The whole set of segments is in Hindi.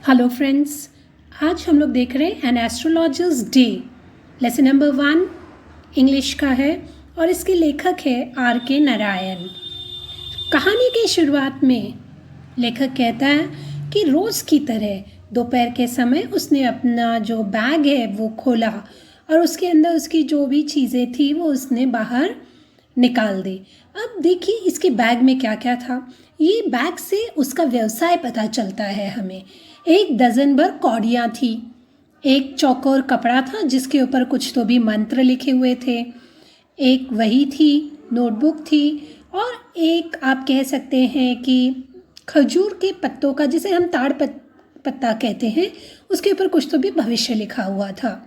हेलो फ्रेंड्स, आज हम लोग देख रहे हैं an astrologer's day. Lesson number 1 English का है और इसके लेखक है R.K. नारायण। कहानी की शुरुआत में लेखक कहता है कि रोज़ की तरह दोपहर के समय उसने अपना जो बैग है वो खोला और उसके अंदर उसकी जो भी चीज़ें थी वो उसने बाहर निकाल दी। अब देखिए इसके बैग में क्या क्या था। ये बैग से उसका व्यवसाय पता चलता है हमें। 1 दर्जन भर कौड़ियाँ थी, एक चौकोर कपड़ा था जिसके ऊपर कुछ तो भी मंत्र लिखे हुए थे, एक वही थी, नोटबुक थी और एक आप कह सकते हैं कि खजूर के पत्तों का, जिसे हम पत्ता कहते हैं, उसके ऊपर कुछ तो भी भविष्य लिखा हुआ था।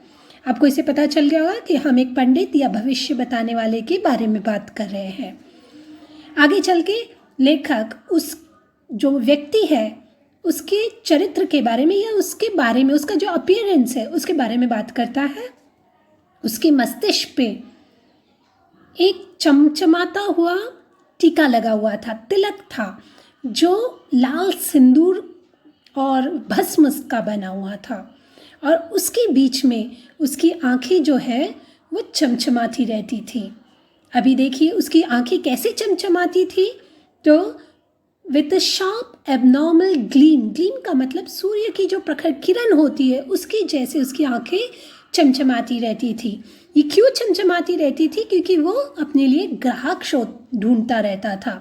आपको इसे पता चल गया होगा कि हम एक पंडित या भविष्य बताने वाले के बारे में बात कर रहे हैं। आगे चल के लेखक उस जो व्यक्ति है उसके चरित्र के बारे में या उसके बारे में, उसका जो अपीयरेंस है उसके बारे में बात करता है। उसके मस्तिष्क पे एक चमचमाता हुआ टीका लगा हुआ था, तिलक था जो लाल सिंदूर और भस्म का बना हुआ था और उसके बीच में उसकी आंखें जो है वो चमचमाती रहती थी। अभी देखिए उसकी आंखें कैसे चमचमाती थी, तो with a sharp abnormal gleam, gleam का मतलब सूर्य की जो प्रखर किरण होती है उसकी जैसे उसकी आंखें चमचमाती रहती थी। ये क्यों चमचमाती रहती थी? क्योंकि वो अपने लिए ग्राहक ढूंढता रहता था।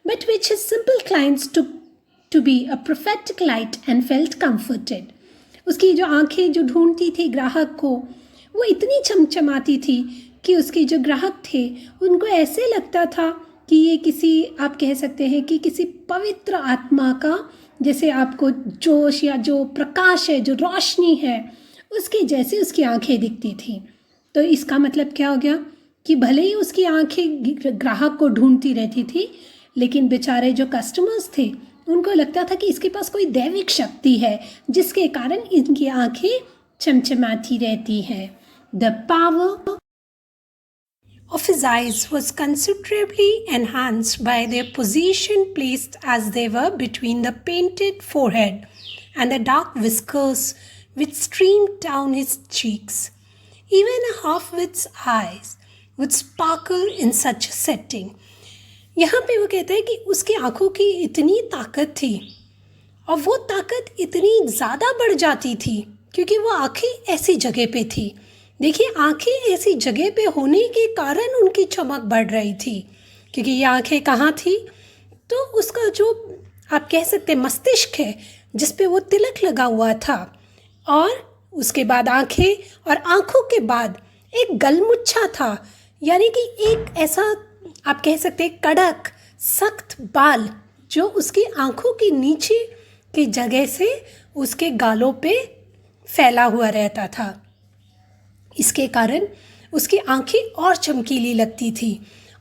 But which his simple clients to be a prophetic light and felt comforted. उसकी जो आंखें जो ढूंढती थी ग्राहक को, वो इतनी चमचमाती थी कि उसके जो ग्राहक थे उनको ऐसे लगता था कि ये किसी, आप कह सकते हैं कि किसी पवित्र आत्मा का, जैसे आपको जोश या जो प्रकाश है, जो रोशनी है, उसकी जैसे उसकी आंखें दिखती थी। तो इसका मतलब क्या हो गया कि भले ही उसकी आंखें ग्राहक को ढूंढती रहती थी, लेकिन बेचारे जो कस्टमर्स थे उनको लगता था कि इसके पास कोई दैविक शक्ति है जिसके कारण इनकी आंखें चमचमाती रहती हैं। The power of his eyes was considerably enhanced by their position placed as they were between the painted forehead and the dark whiskers which streamed down his cheeks. Even a half-wit's eyes would sparkle in such a setting. यहाँ पे वो कहता है कि उसकी आंखों की इतनी ताकत थी और वो ताकत इतनी ज़्यादा बढ़ जाती थी क्योंकि वो आंखें ऐसी जगह पे थी। देखिए आंखें ऐसी जगह पे होने के कारण उनकी चमक बढ़ रही थी, क्योंकि ये आंखें कहाँ थी, तो उसका जो आप कह सकते मस्तिष्क है जिस पे वो तिलक लगा हुआ था, और उसके बाद आंखें और आंखों के बाद एक गलमुच्छा था, यानी कि एक ऐसा आप कह सकते कड़क सख्त बाल जो उसकी आंखों के नीचे की जगह से उसके गालों पे फैला हुआ रहता था। इसके कारण उसकी आंखें और चमकीली लगती थी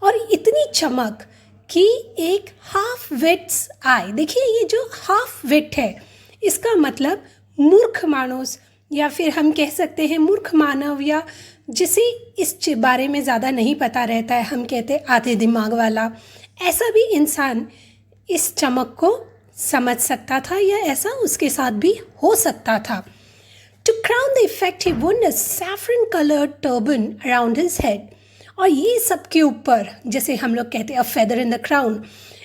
और इतनी चमक कि एक हाफ विट्स आई। देखिए ये जो हाफ विट है इसका मतलब मूर्ख मानुस, या फिर हम कह सकते हैं मूर्ख मानव, या जिसे इस बारे में ज़्यादा नहीं पता रहता है, हम कहते हैं आधे दिमाग वाला, ऐसा भी इंसान इस चमक को समझ सकता था या ऐसा उसके साथ भी हो सकता था। To crown the effect, he wore a saffron-colored turban around his head. और ये सब के ऊपर, जैसे हम लोग कहते हैं a feather in the crown,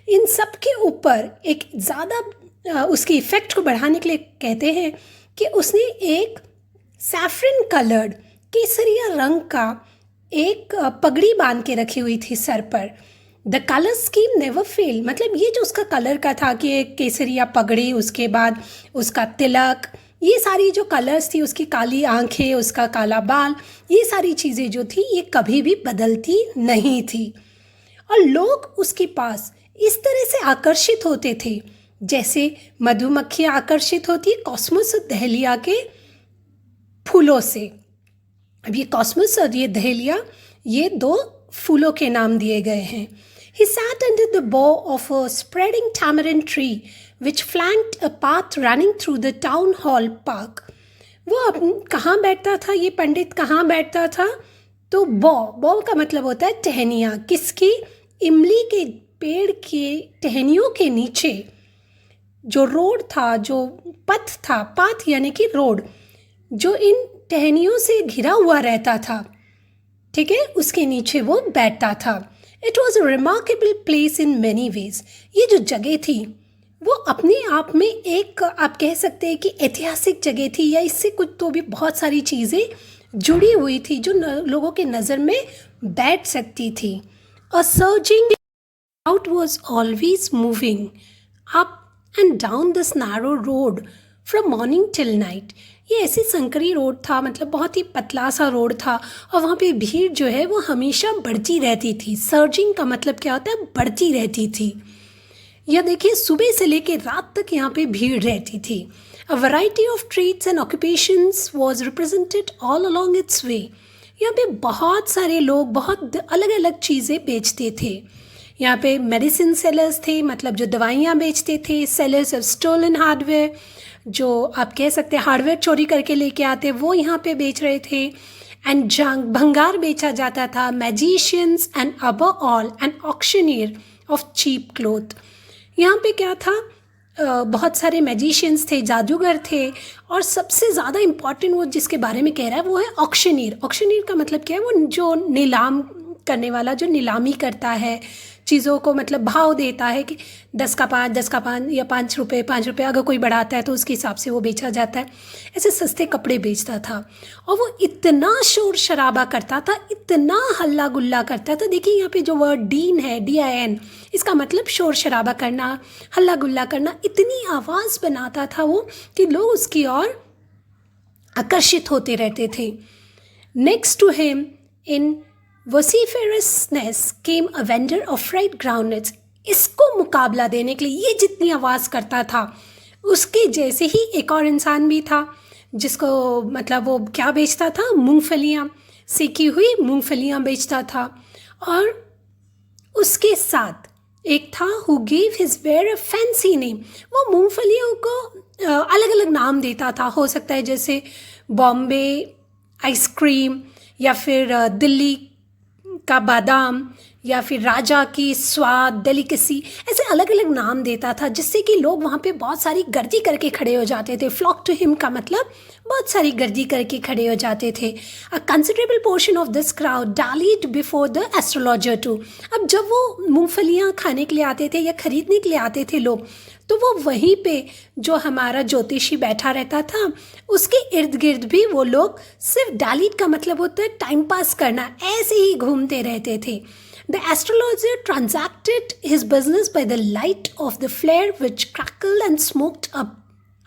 इन सब के ऊपर एक ज़्यादा उसकी इफ़ेक्ट को बढ़ाने के लिए कहते हैं कि उसने एक सैफरन कलर्ड केसरिया रंग का एक पगड़ी बांध के रखी हुई थी सर पर। The colour scheme never fail, मतलब ये जो उसका कलर का था कि एक केसरिया पगड़ी, उसके बाद उसका तिलक, ये सारी जो कलर्स थी, उसकी काली आंखें, उसका काला बाल, ये सारी चीज़ें जो थी ये कभी भी बदलती नहीं थी। और लोग उसके पास इस तरह से आकर्षित होते थे जैसे मधुमक्खियाँ आकर्षित होती है कॉस्मोस और दहलिया के फूलों से। अब ये कॉस्मोस और ये दहलिया, ये 2 फूलों के नाम दिए गए हैं। He sat under the bough of a spreading tamarind tree which flanked a path running through the town hall park. वो कहाँ बैठता था, ये पंडित कहाँ बैठता था, तो बौ का मतलब होता है टहनियाँ, किसकी, इमली के पेड़ के टहनियों के नीचे जो रोड था, जो पथ था, पाथ यानी कि रोड, जो इन टहनियों से घिरा हुआ रहता था, ठीक है, उसके नीचे वो बैठता था। It was a remarkable place in many ways. ये जो जगह थी वो अपने आप में एक, आप कह सकते हैं कि ऐतिहासिक जगह थी, या इससे कुछ तो भी बहुत सारी चीज़ें जुड़ी हुई थी जो लोगों के नज़र में बैठ सकती थी। अ surging crowd was always moving up and down this narrow road from morning till night. ये ऐसी संकरी रोड था, मतलब बहुत ही पतला सा रोड था, और वहाँ पे भीड़ जो है वो हमेशा बढ़ती रहती थी। सर्जिंग का मतलब क्या होता है? बढ़ती रहती थी। या देखिए, सुबह से लेकर रात तक यहाँ पे भीड़ रहती थी। A variety of trades and occupations was represented all along its way. यहाँ पे बहुत सारे लोग बहुत अलग अलग चीज़ें बेचते थे। यहाँ पे मेडिसिन सेलर्स थे, मतलब जो दवाइयाँ बेचते थे। सेलर्स ऑफ स्टोलन हार्डवेयर, जो आप कह सकते हैं हार्डवेयर चोरी करके लेके आते, वो यहाँ पे बेच रहे थे। एंड जंग, भंगार बेचा जाता था। Magicians and above all an auctioneer of cheap cloth. यहाँ पे क्या था? बहुत सारे मैजिशियंस थे, जादूगर थे, और सबसे ज़्यादा इम्पॉर्टेंट वो जिसके बारे में कह रहा है वो है ऑक्शनियर। ऑक्शनियर का मतलब क्या है? वो जो नीलाम करने वाला, जो नीलामी करता है चीज़ों को, मतलब भाव देता है कि 10 का 5, 10 का 5, या 5 रुपये, 5 रुपये, अगर कोई बढ़ाता है तो उसके हिसाब से वो बेचा जाता है। ऐसे सस्ते कपड़े बेचता था, और वो इतना शोर शराबा करता था, इतना हल्ला गुल्ला करता था। देखिए यहाँ पे जो वर्ड डीन है, DIN, इसका मतलब शोर शराबा करना, हल्ला गुल्ला करना। इतनी आवाज़ बनाता था वो कि लोग उसकी ओर आकर्षित होते रहते थे। Next to him in vociferousness came a vendor of fried groundnuts. इसको मुकाबला देने के लिए, ये जितनी आवाज़ करता था उसके जैसे ही एक और इंसान भी था, जिसको मतलब वो क्या बेचता था? मूंगफलियाँ, सेकी हुई मूंगफलियाँ बेचता था। और उसके साथ एक था who gave his wear a fancy name. वो मूंगफलियों को अलग अलग नाम देता था। हो सकता है जैसे बॉम्बे आइसक्रीम, या फिर दिल्ली का बादाम, या फिर राजा की स्वाद, डेलिकेसी, ऐसे अलग अलग नाम देता था, जिससे कि लोग वहाँ पे बहुत सारी गर्दी करके खड़े हो जाते थे। फ्लॉक टू हिम का मतलब बहुत सारी गर्दी करके खड़े हो जाते थे। A considerable portion of this crowd dallied before the astrologer too. अब जब वो मूंगफलियाँ खाने के लिए आते थे या खरीदने के लिए आते थे लोग, तो वो वहीं पे जो हमारा ज्योतिषी बैठा रहता था उसके इर्द गिर्द भी वो लोग सिर्फ डालीड का मतलब होता है टाइम पास करना, ऐसे ही घूमते रहते थे। The astrologer transacted his business by the light of the flare which crackled and smoked up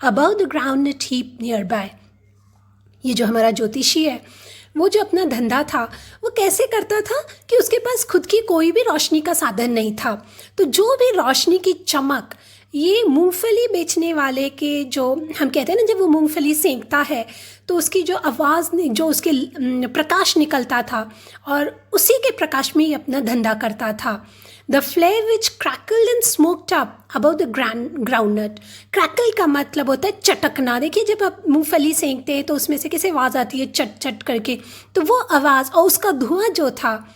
above the groundnut heap nearby. ये जो हमारा ज्योतिषी है, वो जो अपना धंधा था वो कैसे करता था कि उसके पास खुद की कोई भी रोशनी का साधन नहीं था। तो जो भी रोशनी की चमक ये मूंगफली बेचने वाले के, जो हम कहते हैं ना, जब वो मूंगफली सेंकता है तो उसकी जो आवाज़, जो उसके प्रकाश निकलता था, और उसी के प्रकाश में ही अपना धंधा करता था। The flare which crackled and smoked up above the groundnut. Crackle का मतलब होता है चटकना। देखिए, जब आप मूंगफली सेंकते हैं तो उसमें से कैसे आवाज़ आती है, चट चट करके, तो वो आवाज़ और उसका धुआं जो था,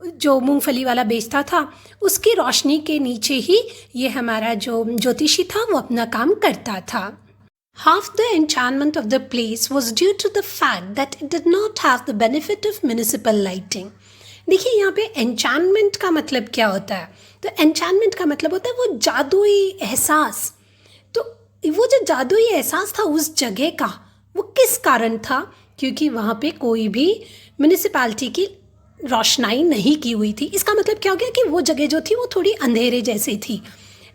जो मूंगफली वाला बेचता था, उसकी रोशनी के नीचे ही ये हमारा जो ज्योतिषी था वो अपना काम करता था। Half the enchantment of the place was due to the fact that it did not have the benefit of municipal lighting. देखिए यहाँ पे enchantment का मतलब क्या होता है? तो enchantment का मतलब होता है वो जादुई एहसास। तो वो जो जादुई एहसास था उस जगह का, वो किस कारण था? क्योंकि वहाँ पे कोई भी म्यूनिसिपैलिटी की रोशनाई नहीं की हुई थी। इसका मतलब क्या हो गया कि वो जगह जो थी वो थोड़ी अंधेरे जैसी थी।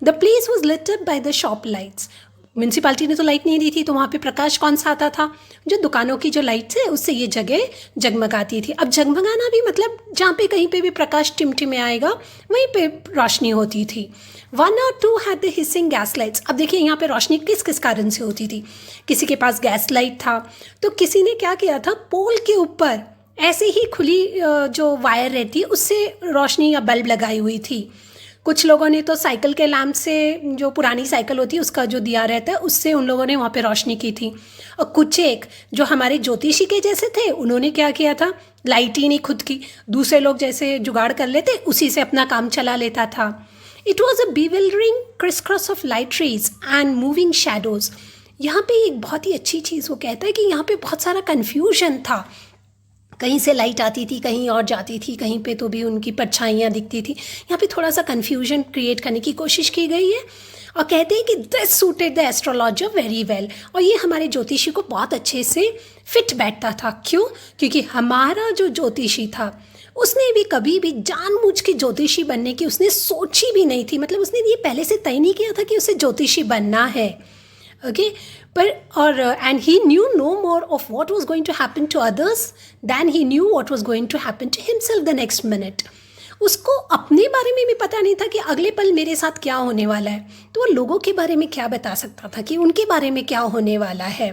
The place was lit up by the shop lights. Municipality ने तो लाइट नहीं दी थी, तो वहाँ पे प्रकाश कौन सा आता था? जो दुकानों की जो लाइट्स है उससे ये जगह जगमगाती थी। अब जगमगाना भी मतलब जहाँ पे कहीं पे भी प्रकाश टिमटिमे आएगा वहीं पे रोशनी होती थी। 1 or 2 had the hissing gas lights. अब देखिए यहाँ पे रोशनी किस किस कारण से होती थी। किसी के पास गैस लाइट था, तो किसी ने क्या किया था, पोल के ऊपर ऐसे ही खुली जो वायर रहती है उससे रोशनी या बल्ब लगाई हुई थी। कुछ लोगों ने तो साइकिल के लैम्प से, जो पुरानी साइकिल होती है उसका जो दिया रहता है उससे उन लोगों ने वहाँ पे रोशनी की थी। और कुछ एक जो हमारे ज्योतिषी के जैसे थे उन्होंने क्या किया था, लाइट ही नहीं खुद की, दूसरे लोग जैसे जुगाड़ कर लेते उसी से अपना काम चला लेता था। It was a bewildering crisscross of light rays and moving shadows. यहाँ पे एक बहुत ही अच्छी चीज़ वो कहता है कि यहाँ पे बहुत सारा कन्फ्यूजन था। कहीं से लाइट आती थी, कहीं और जाती थी, कहीं पे तो भी उनकी परछाइयाँ दिखती थी। यहाँ पे थोड़ा सा कन्फ्यूजन क्रिएट करने की कोशिश की गई है और कहते हैं कि this suited the astrologer very well, और ये हमारे ज्योतिषी को बहुत अच्छे से फिट बैठता था। क्यों? क्योंकि हमारा जो ज्योतिषी था उसने भी कभी भी जानबूझ के ज्योतिषी बनने की उसने सोची भी नहीं थी। मतलब उसने ये पहले से तय नहीं किया था कि उसे ज्योतिषी बनना है। ओके, पर और and he knew no more of what was going to happen to others than he knew what was going to happen to himself the next minute. उसको अपने बारे में भी पता नहीं था कि अगले पल मेरे साथ क्या होने वाला है, तो वो लोगों के बारे में क्या बता सकता था कि उनके बारे में क्या होने वाला है।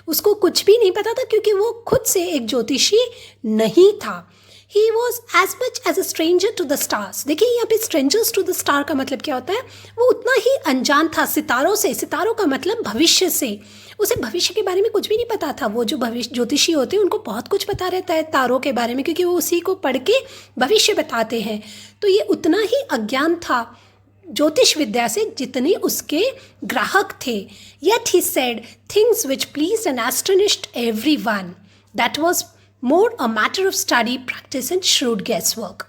उसको कुछ भी नहीं पता था क्योंकि वो खुद से एक ज्योतिषी नहीं था। He was as much as a stranger to the stars। देखिए यहाँ पे strangers to the star का मतलब क्या होता है, वो उतना ही अनजान था सितारों से। सितारों का मतलब भविष्य से। उसे भविष्य के बारे में कुछ भी नहीं पता था। वो जो भविष्य ज्योतिषी होते हैं उनको बहुत कुछ पता रहता है तारों के बारे में, क्योंकि वो उसी को पढ़ के भविष्य बताते हैं। तो ये उतना ही अज्ञान था ज्योतिष विद्या से जितने उसके ग्राहक थे। Yet he said things which pleased and astonished everyone. That was more a matter of study, practice and shrewd guesswork।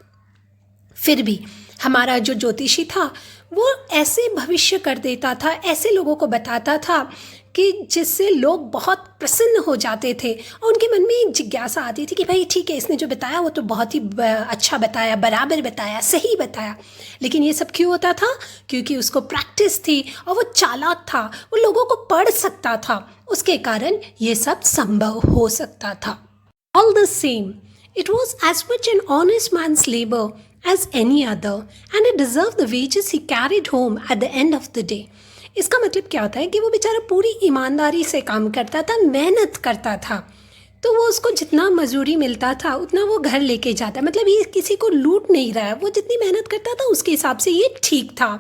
फिर भी हमारा जो ज्योतिषी था वो ऐसे भविष्य कर देता था, ऐसे लोगों को बताता था कि जिससे लोग बहुत प्रसन्न हो जाते थे और उनके मन में एक जिज्ञासा आती थी कि भाई ठीक है, इसने जो बताया वो तो बहुत ही अच्छा बताया, बराबर बताया, सही बताया। लेकिन ये सब क्यों होता था? क्योंकि उसको प्रैक्टिस थी और वो चालाक था, वो लोगों को पढ़ सकता था, उसके कारण ये सब संभव हो सकता था। All the same, it was as much an honest man's labor as any other, and it deserved the wages he carried home at the end of the day। इसका मतलब क्या होता है कि वो बेचारा पूरी ईमानदारी से काम करता था, मेहनत करता था, तो वो उसको जितना मजूरी मिलता था उतना वो घर लेके जाता। मतलब ये किसी को लूट नहीं रहा है, वो जितनी मेहनत करता था उसके हिसाब से ये ठीक था।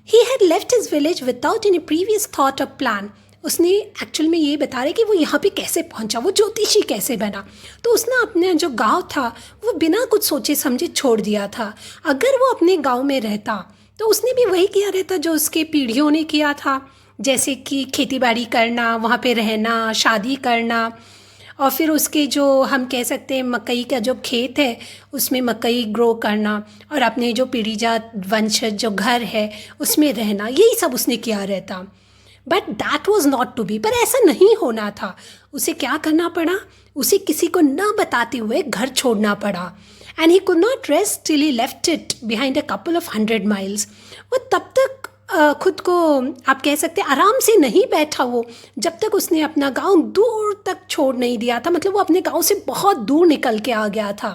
He had left his village without any previous thought or plan। उसने एक्चुअल में ये बता रहे कि वो यहाँ पे कैसे पहुँचा, वो ज्योतिषी कैसे बना। तो उसने अपने जो गांव था वो बिना कुछ सोचे समझे छोड़ दिया था। अगर वो अपने गांव में रहता तो उसने भी वही किया रहता जो उसके पीढ़ियों ने किया था, जैसे कि खेती बाड़ी करना, वहाँ पे रहना, शादी करना, और फिर उसके जो हम कह सकते हैं मकई का जो खेत है उसमें मकई ग्रो करना और अपने जो पीढ़ीजात वंशज जो घर है उसमें रहना, यही सब उसने किया रहता। But that was not to be. पर ऐसा नहीं होना था। उसे क्या करना पड़ा? उसे किसी को न बताते हुए घर छोड़ना पड़ा। And he could not rest till he left it behind a couple of 100 miles। वो तब तक खुद को आप कह सकते हैं आराम से नहीं बैठा वो, जब तक उसने अपना गांव दूर तक छोड़ नहीं दिया था। मतलब वो अपने गांव से बहुत दूर निकल के आ गया था,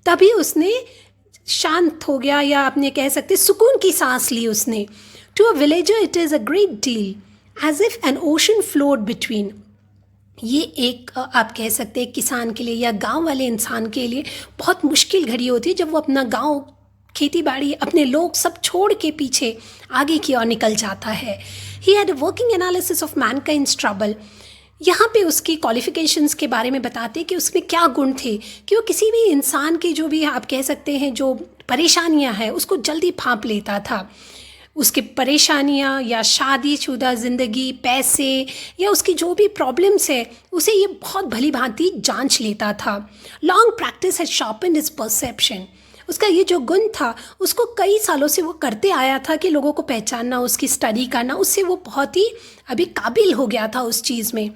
तभी उसने शांत हो गया, या अपने कह सकते सुकून की सांस ली उसने। To a villager it is a great deal as if an ocean flowed between. ये एक आप कह सकते हैं किसान के लिए या गांव वाले इंसान के लिए बहुत मुश्किल घड़ी होती है जब वो अपना गांव, खेती बाड़ी, अपने लोग सब छोड़ के पीछे आगे की ओर निकल जाता है। He had a working analysis of mankind's trouble. यहाँ पे उसकी क्वालिफिकेशंस के बारे में बताते हैं कि उसमें क्या गुण थे कि वो किसी भी इंसान की जो भी आप कह सकते हैं जो परेशानियाँ हैं उसको जल्दी भांप लेता था। उसकी परेशानियाँ या शादीशुदा ज़िंदगी, पैसे या उसकी जो भी प्रॉब्लम्स है उसे ये बहुत भली भांति जांच लेता था। Long practice had sharpened his perception. उसका ये जो गुण था उसको कई सालों से वो करते आया था कि लोगों को पहचानना, उसकी स्टडी करना, उससे वो बहुत ही अभी काबिल हो गया था उस चीज़ में।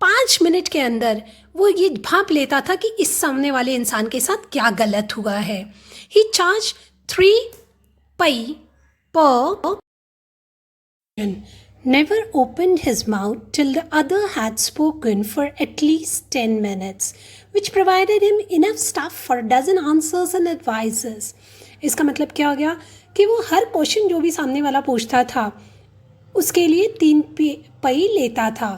5 मिनट के अंदर वो ये भांप लेता था कि इस सामने वाले इंसान के साथ क्या गलत हुआ है। ही charge 3 paise per never opened his mouth till the other had spoken for at least 10 minutes, which provided him enough stuff for a dozen answers and advices। इसका मतलब क्या हो गया कि वो हर क्वेश्चन जो भी सामने वाला पूछता था उसके लिए 3 पई लेता था,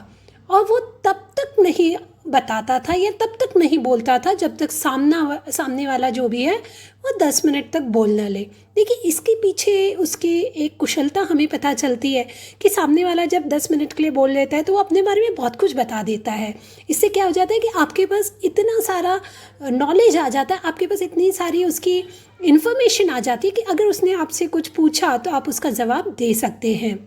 और वो तब तक नहीं बताता था या तब तक नहीं बोलता था जब तक सामने वाला जो भी है वो 10 मिनट तक बोल ना ले। देखिए इसके पीछे उसकी एक कुशलता हमें पता चलती है कि सामने वाला जब 10 मिनट के लिए बोल लेता है तो वो अपने बारे में बहुत कुछ बता देता है। इससे क्या हो जाता है कि आपके पास इतना सारा नॉलेज आ जाता है, आपके पास इतनी सारी उसकी इन्फॉर्मेशन आ जाती है कि अगर उसने आपसे कुछ पूछा तो आप उसका जवाब दे सकते हैं।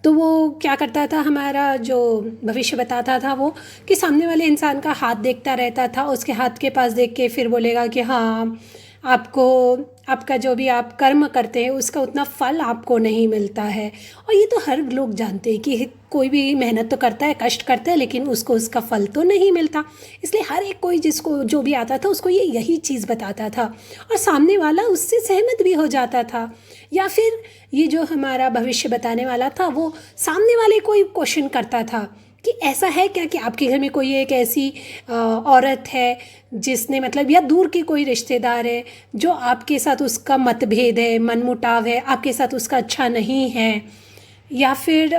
तो वो क्या करता था, हमारा जो भविष्य बताता था वो, कि सामने वाले इंसान का हाथ देखता रहता था, उसके हाथ के पास देख के फिर बोलेगा कि हाँ आपको, आपका जो भी आप कर्म करते हैं उसका उतना फल आपको नहीं मिलता है। और ये तो हर लोग जानते हैं कि कोई भी मेहनत तो करता है, कष्ट करता है, लेकिन उसको उसका फल तो नहीं मिलता। इसलिए हर एक कोई जिसको जो भी आता था उसको ये यही चीज़ बताता था और सामने वाला उससे सहमत भी हो जाता था। या फिर ये जो हमारा भविष्य बताने वाला था वो सामने वाले को ही क्वेश्चन करता था कि ऐसा है क्या कि आपके घर में कोई एक ऐसी औरत है जिसने मतलब, या दूर की कोई रिश्तेदार है जो आपके साथ उसका मतभेद है, मनमुटाव है, आपके साथ उसका अच्छा नहीं है। या फिर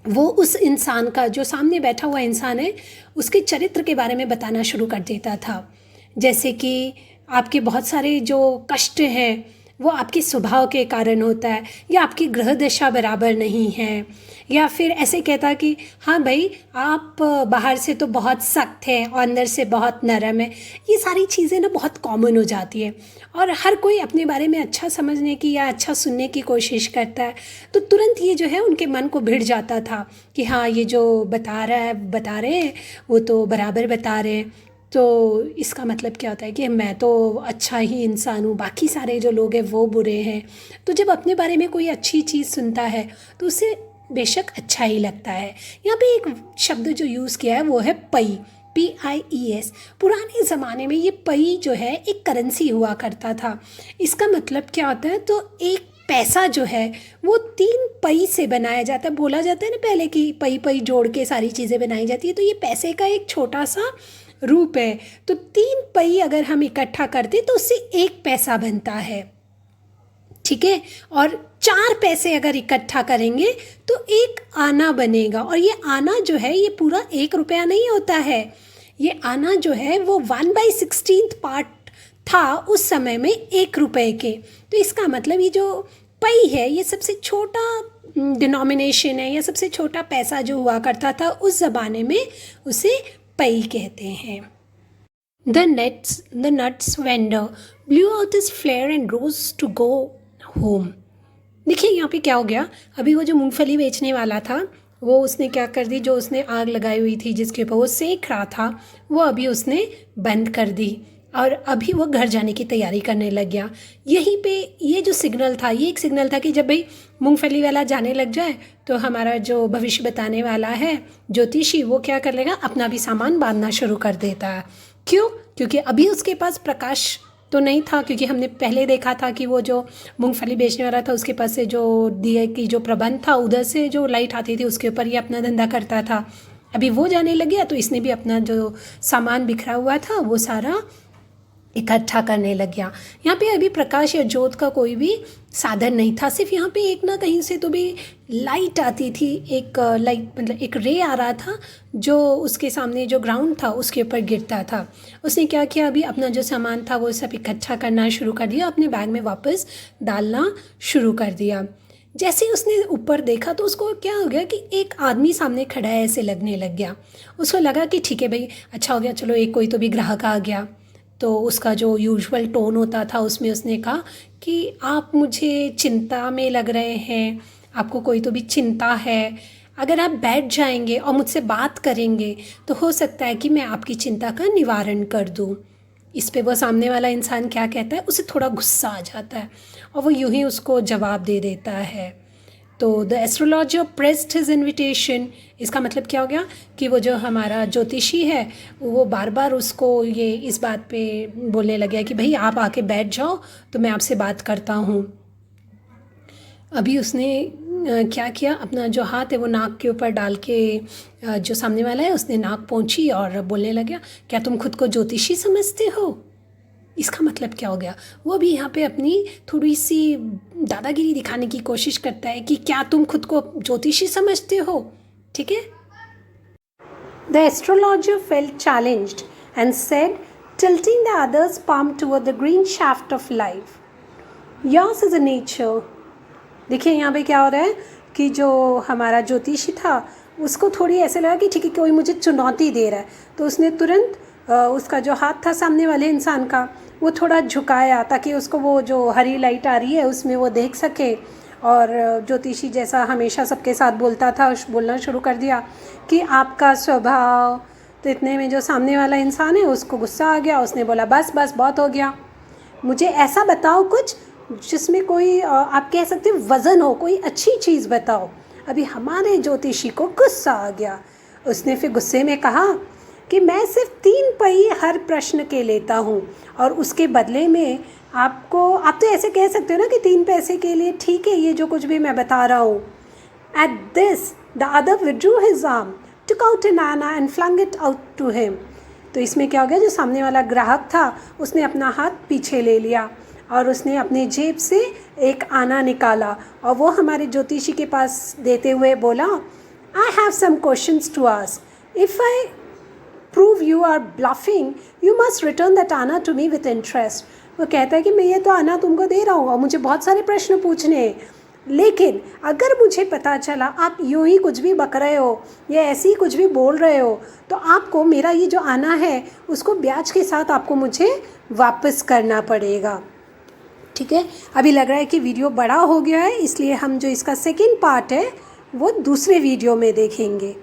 वो उस इंसान का, जो सामने बैठा हुआ इंसान है, उसके चरित्र के बारे में बताना शुरू कर देता था। जैसे कि आपके बहुत सारे जो कष्ट हैं वो आपके स्वभाव के कारण होता है, या आपकी ग्रह दशा बराबर नहीं है, या फिर ऐसे कहता कि हाँ भाई आप बाहर से तो बहुत सख्त हैं और अंदर से बहुत नरम है। ये सारी चीज़ें ना बहुत कॉमन हो जाती है और हर कोई अपने बारे में अच्छा समझने की या अच्छा सुनने की कोशिश करता है। तो तुरंत ये जो है उनके मन को भिड़ जाता था कि हाँ ये जो बता रहे हैं वो तो बराबर बता रहे हैं। तो इसका मतलब क्या होता है कि मैं तो अच्छा ही इंसान हूँ, बाकी सारे जो लोग हैं वो बुरे हैं। तो जब अपने बारे में कोई अच्छी चीज़ सुनता है तो उसे बेशक अच्छा ही लगता है। यहाँ पे एक शब्द जो यूज़ किया है वो है पई, PIES। पुराने ज़माने में ये पई जो है एक करेंसी हुआ करता था। इसका मतलब क्या होता है, तो एक पैसा जो है वो 3 पई से बनाया जाता है। बोला जाता है ना पहले कि पई पई जोड़ के सारी चीज़ें बनाई जाती है, तो ये पैसे का एक छोटा सा रूप है। तो 3 पई अगर हम इकट्ठा करते तो उससे 1 पैसा बनता है, ठीक है। और 4 पैसे अगर इकट्ठा करेंगे तो 1 आना बनेगा। और ये आना जो है ये पूरा 1 रुपया नहीं होता है, ये आना जो है वो 1/16 पार्ट था उस समय में 1 रुपये के। तो इसका मतलब ये जो पई है ये सबसे छोटा डिनोमिनेशन है, या सबसे छोटा पैसा जो हुआ करता था उस ज़माने में, उसे पई कहते हैं। The nuts vendor blew out his flare and rose to go home। देखिए यहाँ पे क्या हो गया, अभी वो जो मूंगफली बेचने वाला था वो उसने क्या कर दी, जो उसने आग लगाई हुई थी जिसके ऊपर वो सेक रहा था वो अभी उसने बंद कर दी और अभी वो घर जाने की तैयारी करने लग गया। यहीं पे ये जो सिग्नल था, ये एक सिग्नल था कि जब भाई मूंगफली वाला जाने लग जाए तो हमारा जो भविष्य बताने वाला है ज्योतिषी, वो क्या कर लेगा, अपना भी सामान बांधना शुरू कर देता है। क्यों? क्योंकि अभी उसके पास प्रकाश तो नहीं था, क्योंकि हमने पहले देखा था कि वो जो मूंगफली बेचने वाला था उसके पास से जो दिए की जो प्रबंध था उधर से जो लाइट आती थी उसके ऊपर ही अपना धंधा करता था। अभी वो जाने लग गया तो इसने भी अपना जो सामान बिखरा हुआ था वो सारा इकट्ठा करने लग गया। यहाँ पे अभी प्रकाश या ज्योत का कोई भी साधन नहीं था, सिर्फ यहाँ पे एक ना कहीं से तो भी लाइट आती थी, एक लाइट मतलब एक रे आ रहा था जो उसके सामने जो ग्राउंड था उसके ऊपर गिरता था। उसने क्या किया, अभी अपना जो सामान था वो सब इकट्ठा करना शुरू कर दिया, अपने बैग में वापस डालना शुरू कर दिया। जैसे ही उसने ऊपर देखा तो उसको क्या हो गया कि एक आदमी सामने खड़ा है ऐसे लगने लग गया। उसको लगा कि ठीक है भाई, अच्छा हो गया, चलो एक कोई तो भी ग्राहक आ गया। तो उसका जो यूजुअल टोन होता था उसमें उसने कहा कि आप मुझे चिंता में लग रहे हैं, आपको कोई तो भी चिंता है, अगर आप बैठ जाएंगे और मुझसे बात करेंगे तो हो सकता है कि मैं आपकी चिंता का निवारण कर दूं। इस पे वो सामने वाला इंसान क्या कहता है, उसे थोड़ा गुस्सा आ जाता है और वो यूं ही उसको जवाब दे देता है। तो the astrologer pressed his invitation. इसका मतलब क्या हो गया कि वो जो हमारा ज्योतिषी है वो बार बार उसको ये इस बात पे बोलने लग गया कि भाई आप आके बैठ जाओ तो मैं आपसे बात करता हूँ। अभी उसने क्या किया, अपना जो हाथ है वो नाक के ऊपर डाल के जो सामने वाला है उसने नाक पोंछी और बोलने लग गया, क्या तुम खुद को ज्योतिषी समझते हो? इसका मतलब क्या हो गया, वो भी यहाँ पे अपनी थोड़ी सी दादागिरी दिखाने की कोशिश करता है कि क्या तुम खुद को ज्योतिषी समझते हो, ठीक है। The astrologer felt challenged and said, tilting the other's palm toward the green shaft of life, yours is a nature. देखिए यहाँ पे क्या हो रहा है कि जो हमारा ज्योतिषी था उसको थोड़ी ऐसे लगा कि ठीक है कोई मुझे चुनौती दे रहा है, तो उसने तुरंत उसका जो हाथ था सामने वाले इंसान का वो थोड़ा झुकाया ताकि उसको वो जो हरी लाइट आ रही है उसमें वो देख सके। और ज्योतिषी जैसा हमेशा सबके साथ बोलता था बोलना शुरू कर दिया कि आपका स्वभाव। तो इतने में जो सामने वाला इंसान है उसको गुस्सा आ गया, उसने बोला बस बस बहुत हो गया, मुझे ऐसा बताओ कुछ जिसमें कोई आप कह सकते हो वज़न हो, कोई अच्छी चीज़ बताओ। अभी हमारे ज्योतिषी को गुस्सा आ गया। उसने फिर गुस्से में कहा कि मैं सिर्फ 3 पहिए हर प्रश्न के लेता हूँ और उसके बदले में आप तो ऐसे कह सकते हो ना कि 3 पैसे के लिए ठीक है ये जो कुछ भी मैं बता रहा हूँ। At this, the other withdrew his arm, took out an anna and flung it out to him. तो इसमें क्या हो गया, जो सामने वाला ग्राहक था उसने अपना हाथ पीछे ले लिया और उसने अपने जेब से एक आना निकाला और वो हमारे ज्योतिषी के पास देते हुए बोला, I have some questions to ask. If I prove you are bluffing, you must return that anna to me with interest. वो कहता है कि मैं ये तो आना तुमको दे रहा हूँ और मुझे बहुत सारे प्रश्न पूछने हैं, लेकिन अगर मुझे पता चला आप यूँ ही कुछ भी बक रहे हो या ऐसे ही कुछ भी बोल रहे हो तो आपको मेरा ये जो आना है उसको ब्याज के साथ आपको मुझे वापस करना पड़ेगा। ठीक है, अभी लग रहा है कि वीडियो बड़ा हो गया है, इसलिए हम जो इसका सेकंड पार्ट है वो दूसरे वीडियो में देखेंगे।